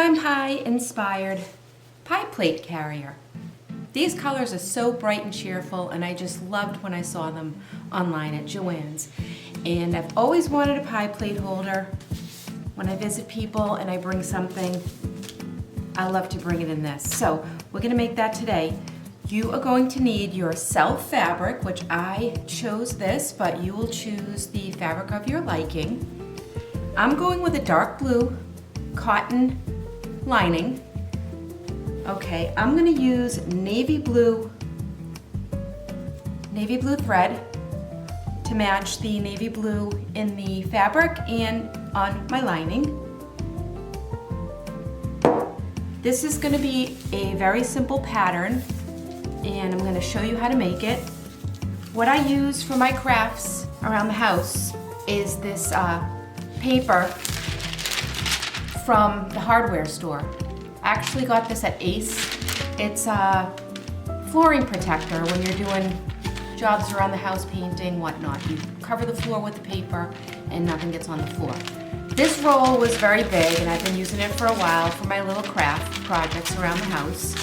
lime pie inspired pie plate carrier. These colors are so bright and cheerful, and I just loved when I saw them online at Joann's. And I've always wanted a pie plate holder. When I visit people and I bring something, I love to bring it in this. So we're gonna make that today. You are going to need your self fabric, which I chose this, but you will choose the fabric of your liking. I'm going with a dark blue cotton lining. Okay, I'm gonna use navy blue thread to match the navy blue in the fabric and on my lining. This is gonna be a very simple pattern, and I'm gonna show you how to make it. What I use for my crafts around the house is this paper from the hardware store. I actually got this at Ace. It's a flooring protector when you're doing jobs around the house, painting, whatnot. You cover the floor with the paper and nothing gets on the floor. This roll was very big and I've been using it for a while for my little craft projects around the house.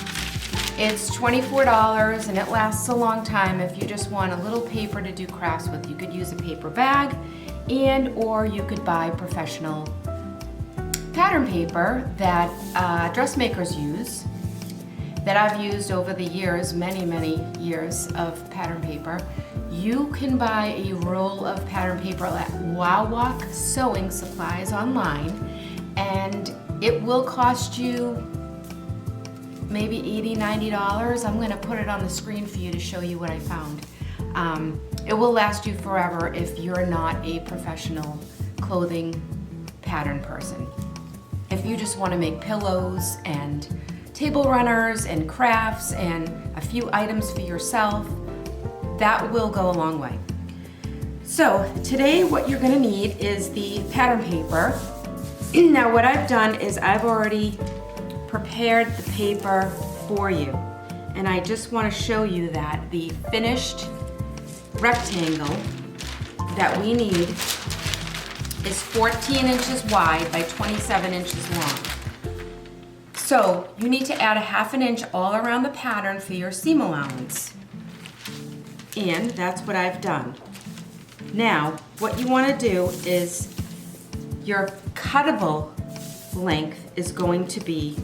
It's $24 and it lasts a long time if you just want a little paper to do crafts with. You could use a paper bag or you could buy professional pattern paper that dressmakers use, that I've used over the years, many years of pattern paper. You can buy a roll of pattern paper at Walk Sewing Supplies online, and it will cost you maybe $80, $90. I'm gonna put it on the screen for you to show you what I found. It will last you forever if you're not a professional clothing pattern person. If you just want to make pillows and table runners and crafts and a few items for yourself, that will go a long way. So today what you're going to need is the pattern paper. Now what I've done is I've already prepared the paper for you, and I just want to show you that the finished rectangle that we need is 14 inches wide by 27 inches long. So you need to add a ½ inch all around the pattern for your seam allowance. And that's what I've done. Now, what you want to do is your cuttable length is going to be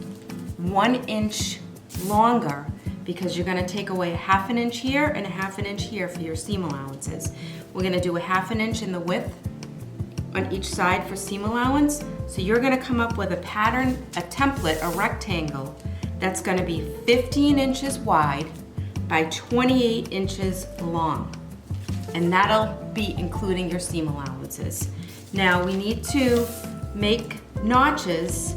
1 inch longer, because you're going to take away a ½ inch here and a ½ inch here for your seam allowances. We're going to do a ½ inch in the width on each side for seam allowance. So you're gonna come up with a pattern, a template, a rectangle that's gonna be 15 inches wide by 28 inches long. And that'll be including your seam allowances. Now we need to make notches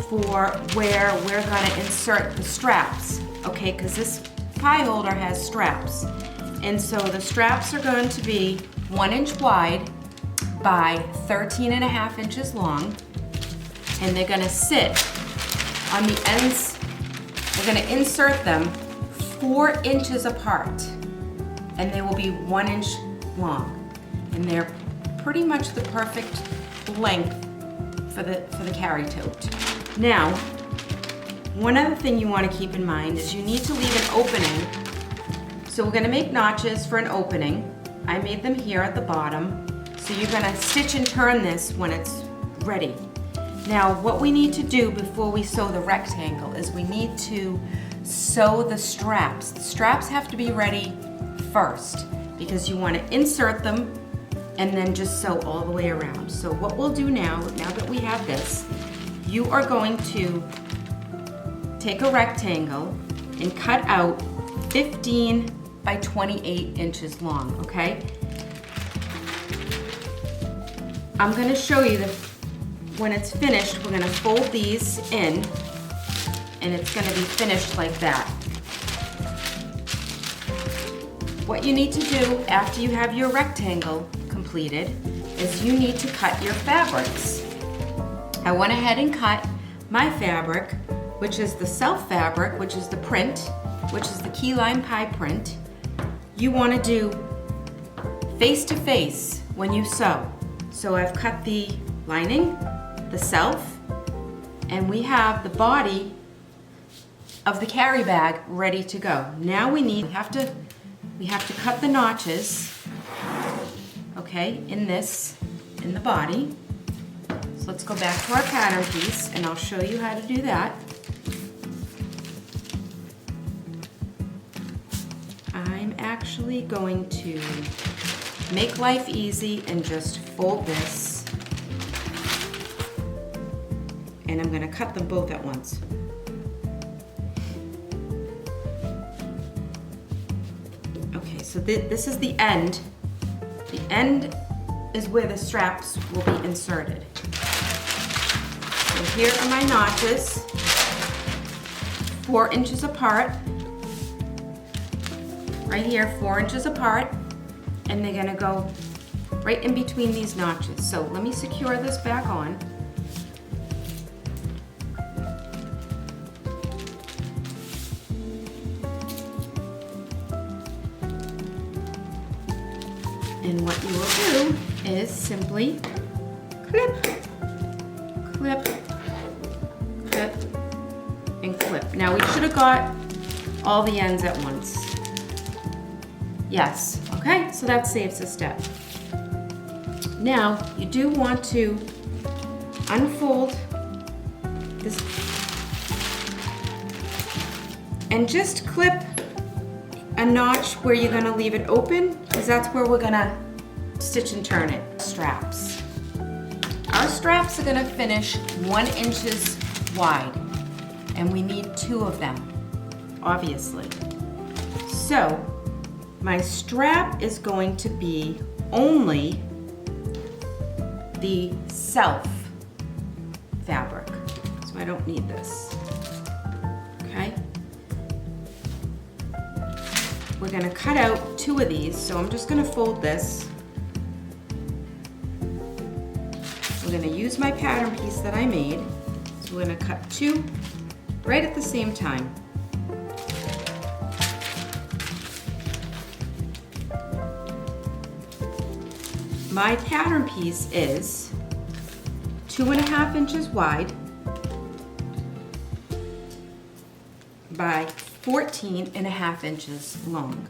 for where we're gonna insert the straps, okay? Because this pie holder has straps. And so the straps are going to be 1 inch wide by 13.5 inches long, and they're gonna sit on the ends. We're gonna insert them 4 inches apart, and they will be 1 inch long, and they're pretty much the perfect length for the carry tote. Now, one other thing you want to keep in mind is you need to leave an opening. So we're gonna make notches for an opening. I made them here at the bottom. So you're gonna stitch and turn this when it's ready. Now, what we need to do before we sew the rectangle is we need to sew the straps. The straps have to be ready first, because you want to insert them and then just sew all the way around. So what we'll do now that we have this, you are going to take a rectangle and cut out 15 by 28 inches long, okay? I'm going to show you that when it's finished, we're going to fold these in, and it's going to be finished like that. What you need to do after you have your rectangle completed is you need to cut your fabrics. I went ahead and cut my fabric, which is the self fabric, which is the print, which is the key lime pie print. You want to do face to face when you sew. So I've cut the lining, the self, And we have the body of the carry bag ready to go. Now we have to cut the notches, okay, in the body. So let's go back to our pattern piece and I'll show you how to do that. I'm actually going to make life easy and just fold this. And I'm gonna cut them both at once. Okay, so this is the end. The end is where the straps will be inserted. So here are my notches, 4 inches apart. Right here, 4 inches apart, and they're gonna go right in between these notches. So let me secure this back on. And what you will do is simply clip, clip, clip, and clip. Now we should have got all the ends at once. Yes, okay, so that saves a step. Now, you do want to unfold this and just clip a notch where you're gonna leave it open, because that's where we're gonna stitch and turn it. Straps. Our straps are gonna finish 1 inch wide, and we need 2 of them, obviously. So, my strap is going to be only the self fabric, so I don't need this, okay? We're gonna cut out 2 of these, so I'm just gonna fold this. We're gonna use my pattern piece that I made, so we're gonna cut 2 right at the same time. My pattern piece is 2.5 inches wide by 14.5 inches long.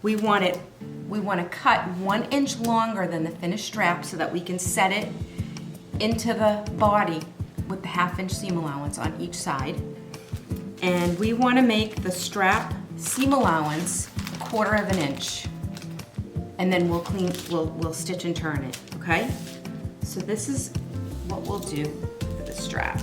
We want to cut 1 inch longer than the finished strap so that we can set it into the body with the 1/2 inch seam allowance on each side. And we want to make the strap seam allowance 1/4 inch. And then we'll stitch and turn it, okay? So this is what we'll do for the strap.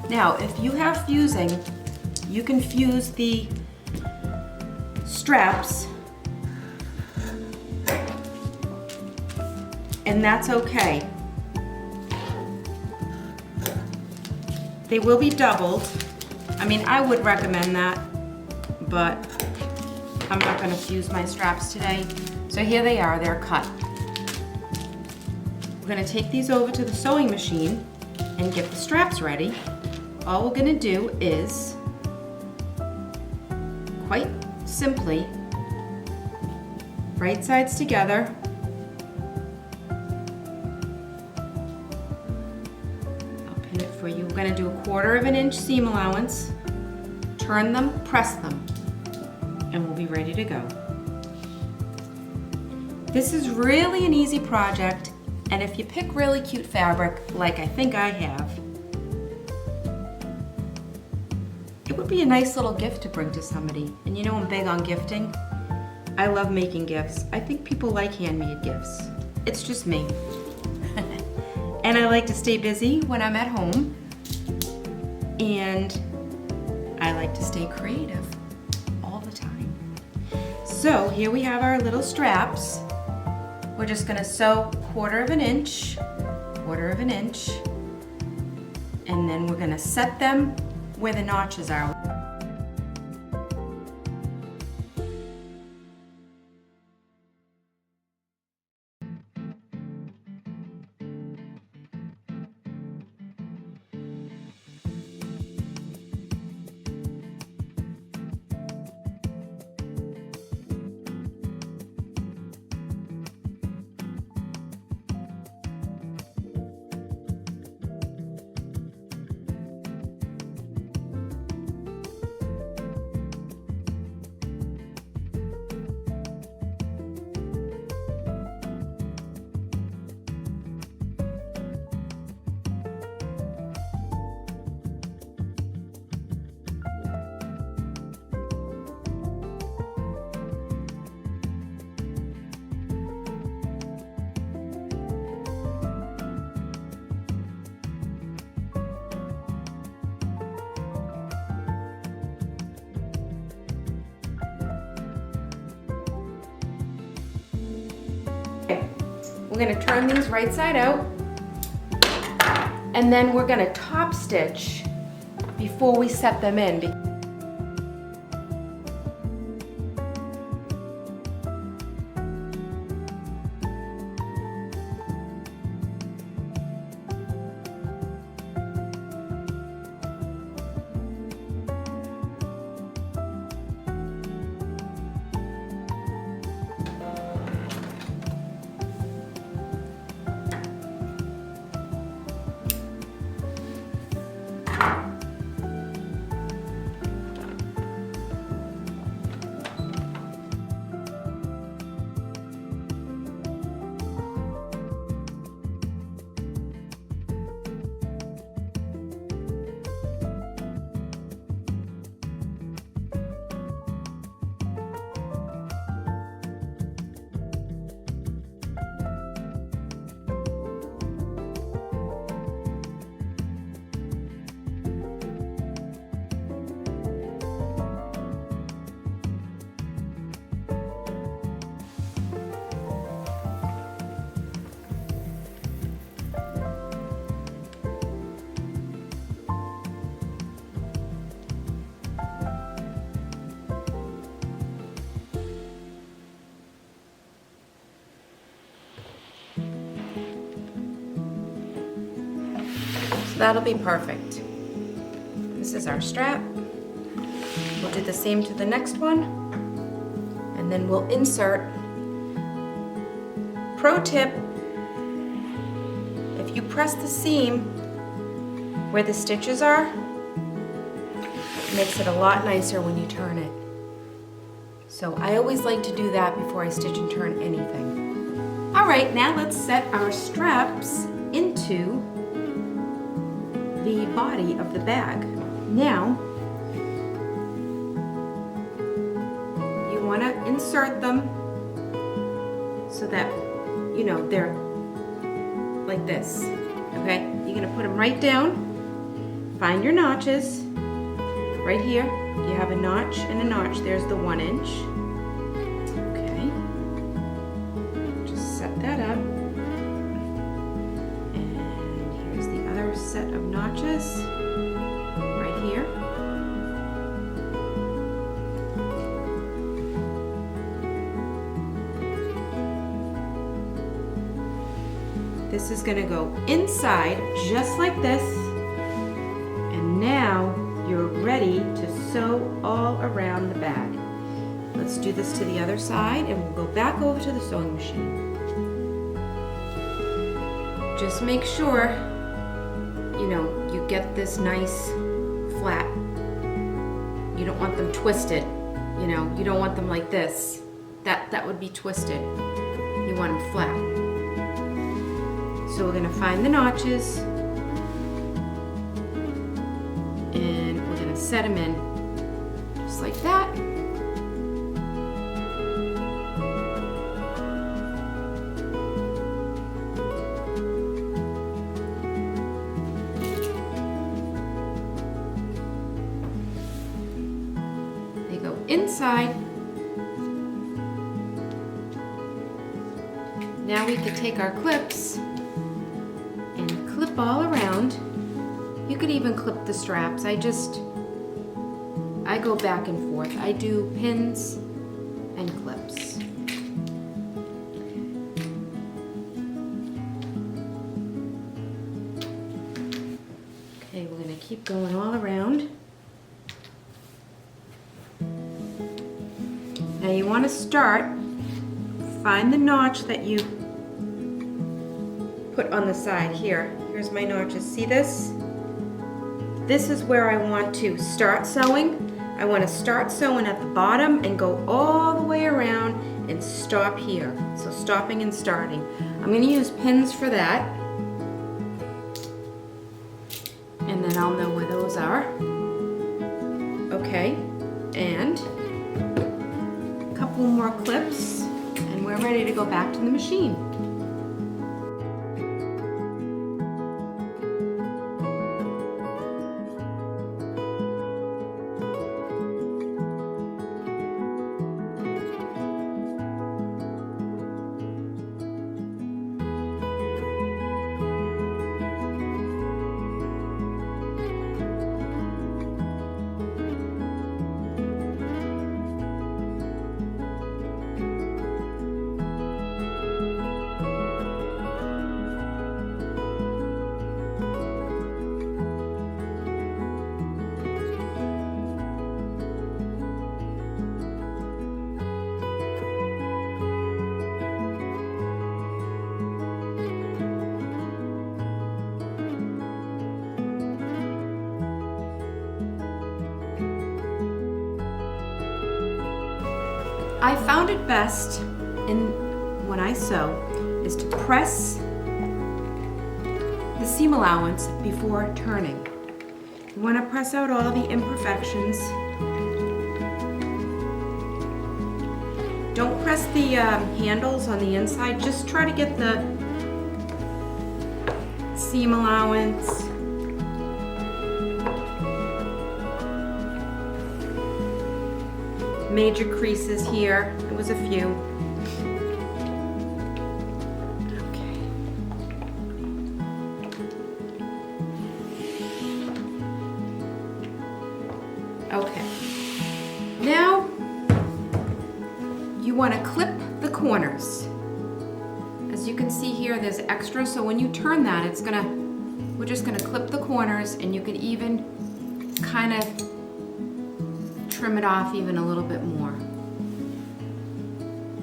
Now, if you have fusing, you can fuse the straps, and that's okay. They will be doubled. I mean, I would recommend that, but I'm not gonna fuse my straps today. So here they are, they're cut. We're gonna take these over to the sewing machine and get the straps ready. All we're gonna do is, quite simply, right sides together. I'll pin it for you. We're gonna do 1/4 inch seam allowance, turn them, press them, and we'll be ready to go. This is really an easy project, and if you pick really cute fabric, like I think I have, it would be a nice little gift to bring to somebody. And you know I'm big on gifting. I love making gifts. I think people like handmade gifts. It's just me. And I like to stay busy when I'm at home. And I like to stay creative all the time. So here we have our little straps. We're just gonna sew 1/4 inch, 1/4 inch, and then we're gonna set them where the notches are. Okay, we're gonna turn these right side out, and then we're gonna top stitch before we set them in. That'll be perfect. This is our strap. We'll do the same to the next one, and then we'll insert. Pro tip, if you press the seam where the stitches are, it makes it a lot nicer when you turn it. So I always like to do that before I stitch and turn anything. All right, now let's set our straps into the body of the bag. Now, you want to insert them so that, you know, they're like this, okay? You're going to put them right down, find your notches. Right here, you have a notch and a notch. There's the 1 inch. Okay, just set that up. Set of notches right here. This is going to go inside just like this, and now you're ready to sew all around the bag. Let's do this to the other side, and we'll go back over to the sewing machine. Just make sure you know, you get this nice flat. You don't want them twisted, you know, you don't want them like this. That would be twisted. You want them flat. So we're gonna find the notches, and we're gonna set them in just like that. Inside. Now we could take our clips and clip all around. You could even clip the straps. I go back and forth. I do pins and clips. Okay, we're going to keep going all around. Now you want to start, find the notch that you put on the side here. Here's my notches. See this? This is where I want to start sewing. I want to start sewing at the bottom and go all the way around and stop here. So stopping and starting. I'm going to use pins for that. And then I'll know where those are. Okay, and couple more clips, and we're ready to go back to the machine. I found it best when I sew is to press the seam allowance before turning. You want to press out all the imperfections. Don't press the handles on the inside, just try to get the seam allowance. Major creases here, there was a few. Okay. Okay. Now, you want to clip the corners. As you can see here, there's extra, so when you turn that, we're just gonna clip the corners, and you could even kind of trim it off even a little bit more.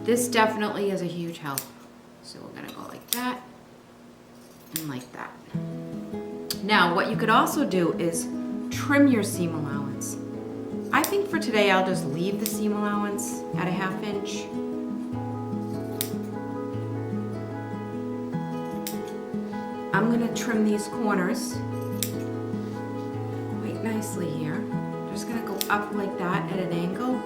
This definitely is a huge help. So we're gonna go like that and like that. Now, what you could also do is trim your seam allowance. I think for today, I'll just leave the seam allowance at a 1/2 inch. I'm gonna trim these corners quite nicely here. Just gonna go up like that at an angle.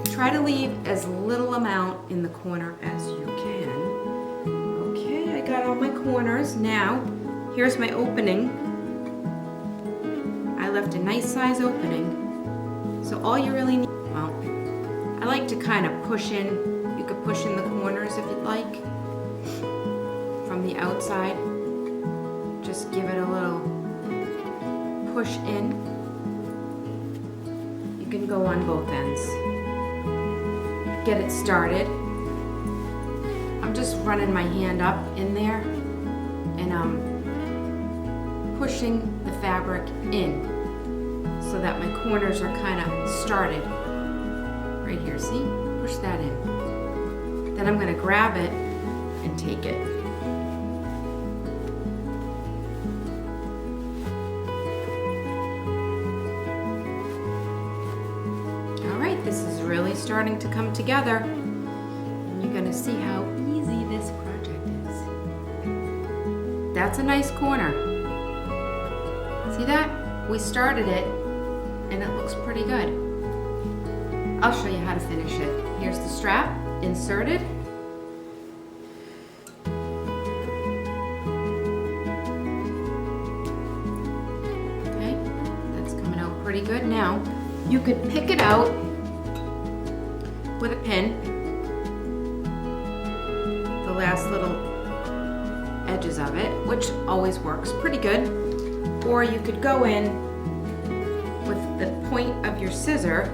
Try to leave as little amount in the corner as you can. Okay, I got all my corners. Now, here's my opening. I left a nice size opening. So all you really need, well, I like to kind of push in. You could push in the corners if you'd like. From the outside. Just give it a little push in. You can go on both ends. Get it started. I'm just running my hand up in there and I'm pushing the fabric in so that my corners are kind of started. Right here, see? Push that in. Then I'm gonna grab it and take it. This is really starting to come together, and you're gonna see how easy this project is. That's a nice corner. See that? We started it, and it looks pretty good. I'll show you how to finish it. Here's the strap, inserted. Okay, that's coming out pretty good. Now, you could pick it out with a pin, the last little edges of it, which always works pretty good. Or you could go in with the point of your scissor,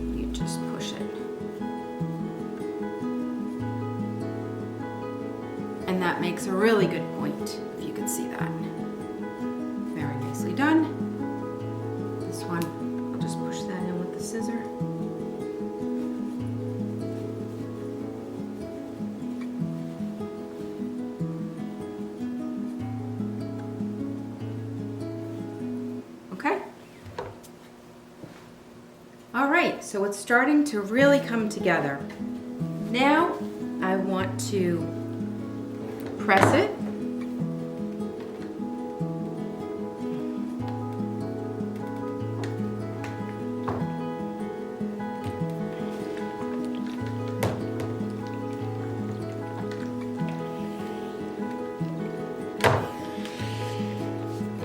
you just push it. And that makes a really good point, if you can see that. Very nicely done. This one, I'll just push that in with the scissor. Okay. All right, so it's starting to really come together. Now I want to press it.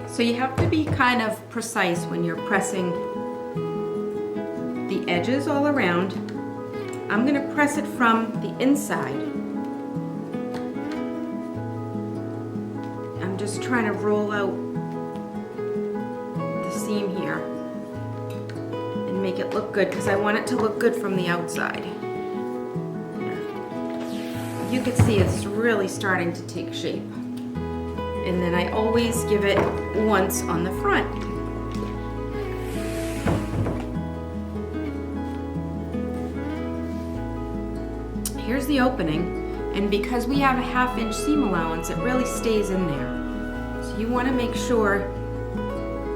So you have to be kind of precise when you're pressing the edges all around. I'm gonna press it from the inside. I'm just trying to roll out the seam here and make it look good because I want it to look good from the outside. You can see it's really starting to take shape. And then I always give it once on the front. Here's the opening, and because we have a 1/2 inch seam allowance, it really stays in there. So you want to make sure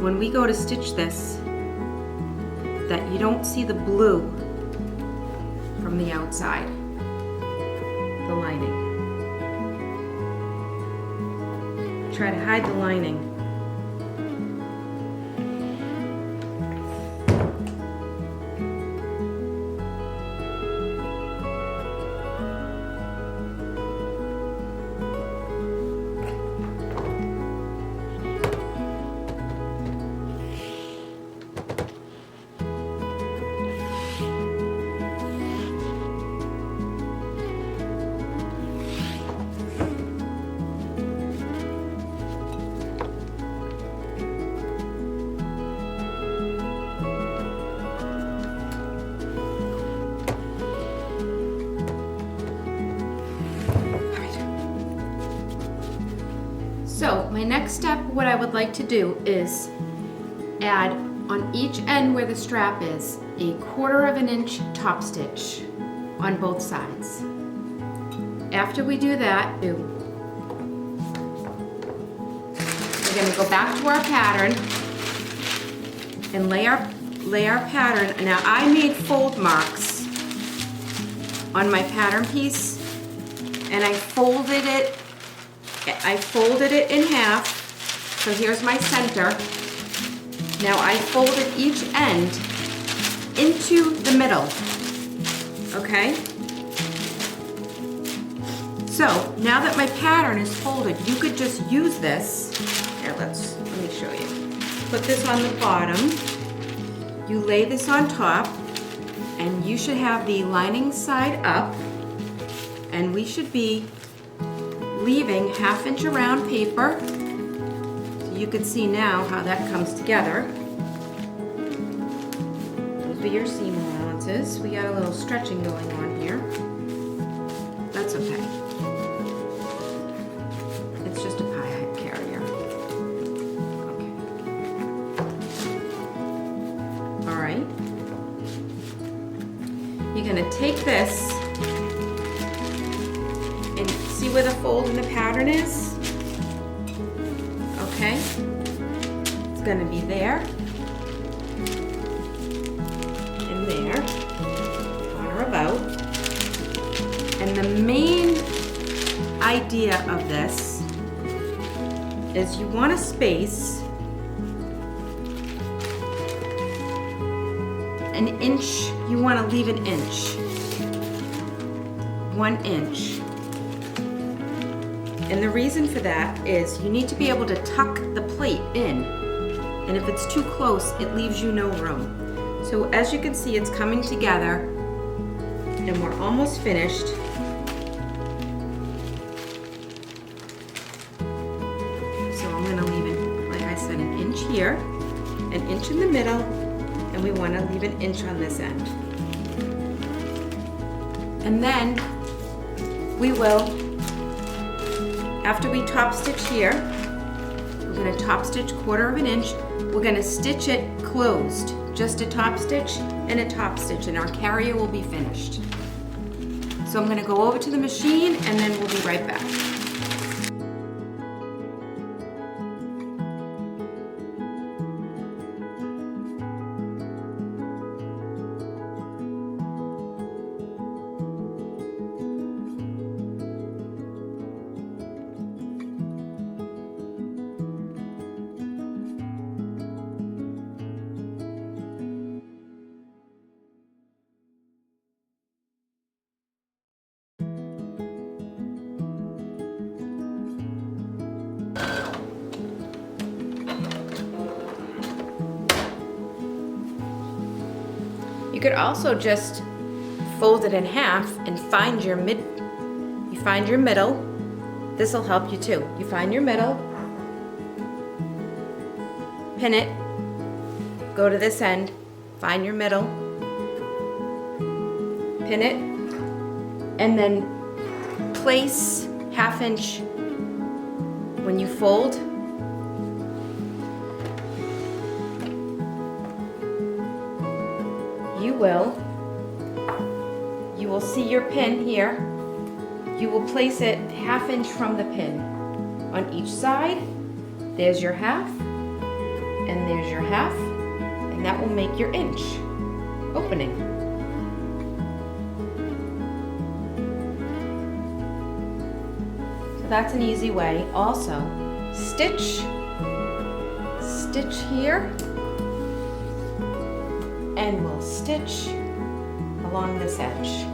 when we go to stitch this that you don't see the blue from the outside, the lining. Try to hide the lining. So my next step, what I would like to do is add on each end where the strap is a 1/4 of an inch top stitch on both sides. After we do that, we're going to go back to our pattern and lay our pattern. Now I made fold marks on my pattern piece and I folded it in half. So here's my center. Now I folded each end into the middle, okay? So now that my pattern is folded, you could just use this. Here, let me show you. Put this on the bottom. You lay this on top, and you should have the lining side up, and we should be leaving 1/2 inch around paper. So you can see now how that comes together. Those are your seam allowances. We got a little stretching going on here. That's okay. It's just a pie carrier. Okay. All right. You're gonna take this and see where the fold in the pattern is? Okay. It's gonna be there and there, on or about. And the main idea of this is you want to space an inch. You want to leave an inch, 1 inch. And the reason for that is you need to be able to tuck the plate in. And if it's too close, it leaves you no room. So as you can see, it's coming together and we're almost finished. So I'm gonna leave it, like I said, an inch here, an inch in the middle, and we wanna leave an inch on this end. And then we will, after we top stitch here, we're gonna top stitch 1/4 of an inch. We're gonna stitch it closed, just a top stitch and a top stitch, and our carrier will be finished. So I'm gonna go over to the machine and then we'll be right back. You could also just fold it in half and find your middle. This will help you too. You find your middle, pin it, go to this end, find your middle, pin it, and then place 1/2 inch when you fold. You will see your pin here. You will place it 1/2 inch from the pin on each side. There's your 1/2, and there's your 1/2, and that will make your inch opening. that's an easy way. Also, stitch here, and we'll stitch along this edge.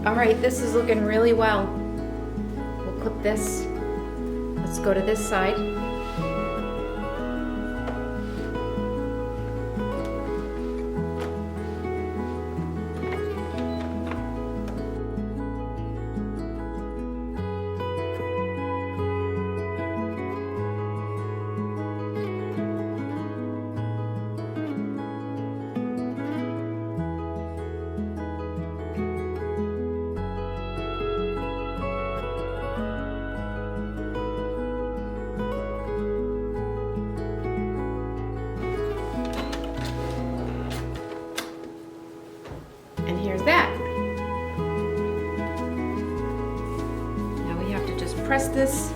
All right, this is looking really well. We'll clip this. Let's go to this side. And here's that. Now we have to just press this,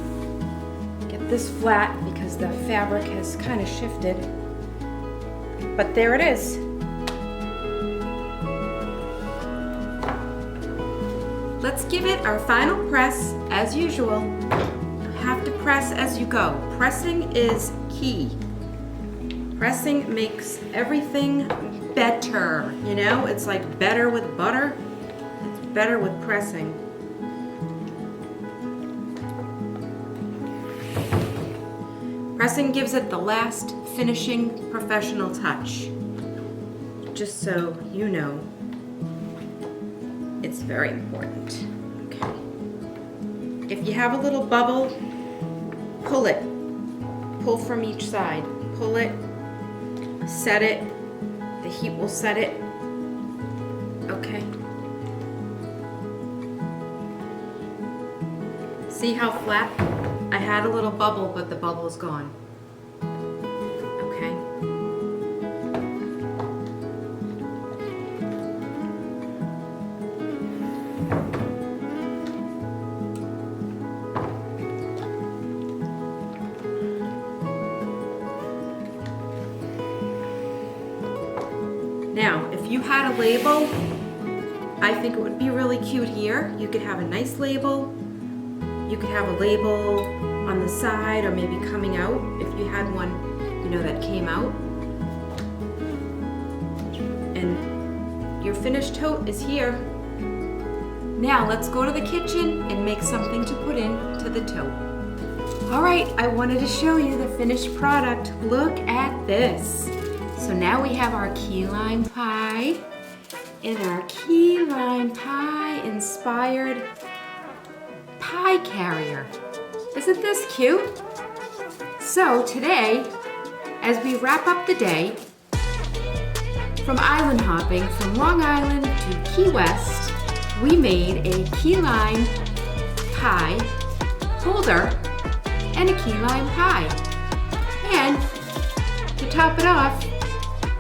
get this flat because the fabric has kind of shifted. But there it is. Let's give it our final press as usual. You have to press as you go. Pressing is key. Pressing makes everything better, you know? It's like better with butter. It's better with pressing. Pressing gives it the last finishing professional touch. Just so you know, it's very important. Okay. If you have a little bubble, pull it. Pull from each side. Pull it, set it. The heat will set it. Okay. See how flat? I had a little bubble, but the bubble is gone. Okay. Now, if you had a label, I think it would be really cute here. You could have a nice label. You could have a label on the side or maybe coming out if you had one, you know, that came out. And your finished tote is here. Now let's go to the kitchen and make something to put into the tote. All right, I wanted to show you the finished product. Look at this. So now we have our key lime pie and our key lime pie inspired pie carrier. Isn't this cute? So today, as we wrap up the day, from island hopping from Long Island to Key West, we made a key lime pie holder and a key lime pie. And to top it off,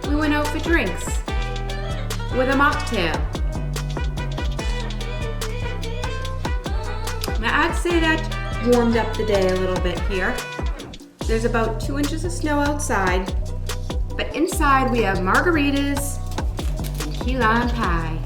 we went out for drinks with a mocktail. Now I'd say that warmed up the day a little bit here. There's about 2 inches of snow outside, but inside we have margaritas and key lime pie.